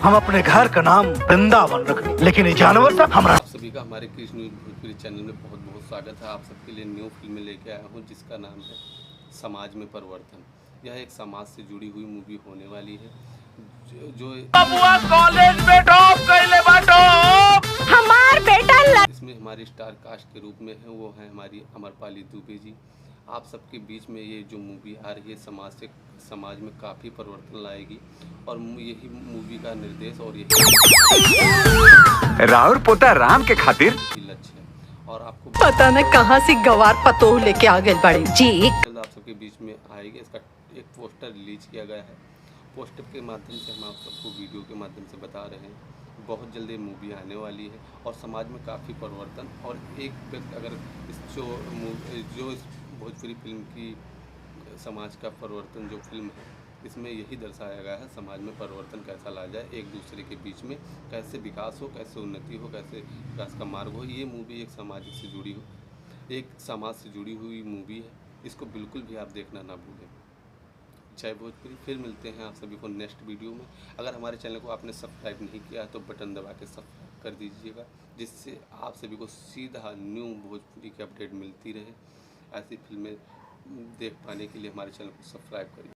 हम अपने घर का नाम वृंदावन रखें, लेकिन ये जानवर सब हमारा। आप सभी का हमारे कृष्ण न्यूज भोजपुरी चैनल में बहुत बहुत स्वागत है। आप सबके लिए न्यू फिल्म लेके आया हूँ जिसका नाम है समाज में परिवर्तन। यह एक समाज से जुड़ी हुई मूवी होने वाली है जो कॉलेज में टॉप कइले बाटो। हमार बेटा इसमें हमारी स्टार कास्ट के रूप में है, वो है हमारी अमरपाली दुबे जी। आप सबके बीच में ये जो मूवी आ रही है समाज में काफ़ी परिवर्तन लाएगी और यही मूवी का निर्देश और यही राउर पोता राम के खातिर लक्ष्य है। और आपको पता न कहाँ से गवार पतोह लेके आ गए बड़े जी। जल्द आप सबके बीच में आएगी। इसका एक पोस्टर रिलीज किया गया है। पोस्टर के माध्यम से हम आप सबको वीडियो के माध्यम से बता रहे हैं बहुत जल्द ये मूवी आने वाली है और समाज में काफ़ी परिवर्तन और एक व्यक्ति अगर इस जो इस भोजपुरी फिल्म की समाज का परिवर्तन जो फिल्म है इसमें यही दर्शाया गया है समाज में परिवर्तन कैसा ला जाए, एक दूसरे के बीच में कैसे विकास हो, कैसे उन्नति हो, कैसे विकास का मार्ग हो। ये मूवी एक सामाजिक से जुड़ी हो एक समाज से जुड़ी हुई मूवी है। इसको बिल्कुल भी आप देखना ना भूलें। जय भोजपुरी। फिर मिलते हैं आप सभी को नेक्स्ट वीडियो में। अगर हमारे चैनल को आपने सब्सक्राइब नहीं किया है तो बटन दबा के सब्सक्राइब कर दीजिएगा, जिससे आप सभी को सीधा न्यू भोजपुरी की अपडेट मिलती रहे। ऐसी फिल्में देख पाने के लिए हमारे चैनल को सब्सक्राइब करिए।